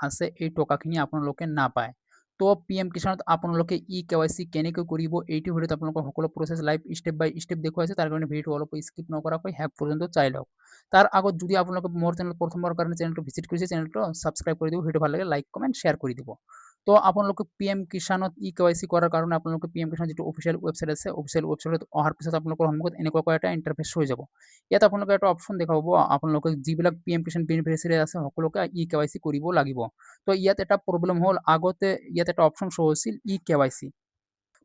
আছে এই টকাখিনি আপোনালোকে নাপায়। তো PM কিষাণত আপোনালোকে KYC কেনেকৈ কৰিব এইটো ভিডিঅ'ত আপোনালোকৰ সকলো প্ৰচেছ লাইভ ষ্টেপ বাই ষ্টেপ দেখুৱাইছে। তাৰ কাৰণে ভিডিঅ'টো অলপ স্কিপ নকৰাকৈ শেষ পৰ্যন্ত চাই লওক। তাৰ আগত যদি আপোনালোকে মোৰ চেনেল প্ৰথমবাৰৰ কাৰণে চেনেলটো ভিজিট কৰিছে, চেনেলটো ছাবস্ক্ৰাইব কৰি দিব, ভিডিঅ' ভাল লাগে লাইক কমেণ্ট শ্বেয়াৰ কৰি দিব। তো আপোনালোকে PM কিষাণত KYC কৰাৰ কাৰণে আপোনালোকে PM কিষাণ যিটো অফিচিয়েল ৱেবছাইট আছে, অফিচিয়েল ৱেবছাইটত অহাৰ পিছত আপোনালোকৰ সন্মুখত এনেকুৱাকৈ এটা ইণ্টাৰফেচ হৈ যাব। ইয়াত আপোনালোকে এটা অপশ্যন দেখা পাব, আপোনালোকে যিবিলাক PM কিষাণ বেনিফিচিয়াৰী আছে সকলোকে KYC কৰিব লাগিব। তো ইয়াত এটা প্ৰব্লেম হ'ল, আগতে ইয়াত এটা অপশ্যন শ্ব' হৈছিল KYC।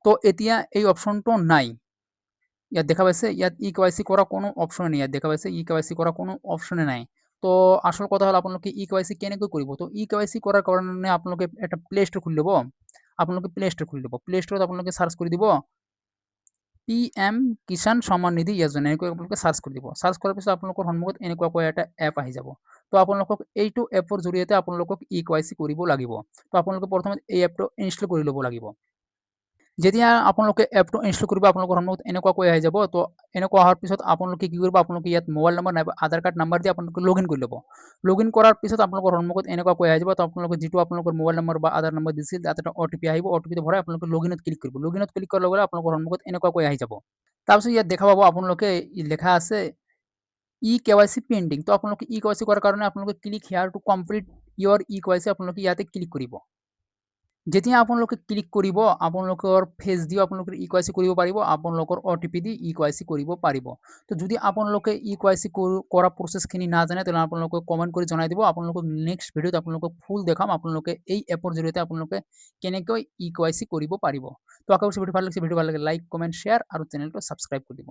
তো এতিয়া এই অপশ্যনটো নাই। ইয়াত দেখা পাইছে, ইয়াত KYC কৰা কোনো অপশ্যনে নাই। ইয়াত দেখা পাইছে KYC কৰা কোনো অপশ্যনে নাই। তো আসল কথা হ'ল আপোনালোকে KYC কেনেকৈ কৰিব। তো KYC কৰাৰ কাৰণে আপোনালোকে এটা প্লে ষ্ট'ৰ খুলি ল'ব। আপোনালোকে প্লে ষ্ট'ৰ খুলি ল'ব। প্লে ষ্ট'ৰত আপোনালোকে চাৰ্চ কৰি দিব PM কিষাণ সন্মান নিধি য়োজনা, এনেকৈ আপোনালোকে চাৰ্চ কৰি দিব। চাৰ্চ কৰাৰ পিছত আপোনালোকৰ সন্মুখত এনেকুৱাকৈ এটা এপ আহি যাব। তো আপোনালোকক এইটো এপৰ জৰিয়তে আপোনালোকক KYC কৰিব লাগিব। তো আপোনালোকে প্ৰথমে এই এপটো ইনষ্টল কৰি ল'ব লাগিব। যেতিয়া আপোনালোকে এপটো ইনষ্টল কৰিব, আপোনালোকৰ সন্মুখত এনেকুৱাকৈ আহি যাব। তো এনেকুৱা অহাৰ পিছত আপোনালোকে কি কৰিব, আপোনালোকে ইয়াত মোবাইল নম্বৰ নাইবা আধাৰ কাৰ্ড নাম্বাৰ দি আপোনালোকে লগইন কৰি ল'ব। লগইন কৰাৰ পিছত আপোনালোকৰ সন্মুখত এনেকুৱাকৈ আহি যাব। তো আপোনালোকে যিটো আপোনালোকৰ মোবাইল নম্বৰ বা আধাৰ নম্বৰ দিছিল তাত এটা OTP আহিব। OTPটো ভৰাই আপোনালোকে লগইনত ক্লিক কৰিব। লগইনত ক্লিক কৰাৰ লগে লগে আপোনালোকৰ সন্মুখত এনেকুৱাকৈ আহি যাব। তাৰপিছত ইয়াত দেখা পাব আপোনালোকে লেখা আছে KYC পেণ্ডিং। তো আপোনালোকে KYC কৰাৰ কাৰণে আপোনালোকে click here to complete your KYC আপোনালোকে ইয়াতে ক্লিক কৰিব। যেতিয়া আপোনালোকে ক্লিক কৰিব, আপোনালোকৰ ফেচ দিও আপোনালোকে KYC কৰিব পাৰিব, আপোনালোকৰ OTP দি KYC কৰিব পাৰিব। তো যদি আপোনালোকে KYC কৰা প্ৰচেছখিনি নাজানে তেনে আপোনালোকে কমেণ্ট কৰি জনাই দিব। আপোনালোকক নেক্সট ভিডিঅ'ত আপোনালোকক ফুল দেখাম, আপোনালোকে এই এপৰ জৰিয়তে আপোনালোকে কেনেকৈ KYC কৰিব পাৰিব। তো আশা কৰিছোঁ ভিডিঅ' ভাল লাগিছে। ভিডিঅ' ভাল লাগে লাইক কমেণ্ট শ্বেয়াৰ আৰু চেনেলটো ছাবস্ক্ৰাইব কৰি দিব।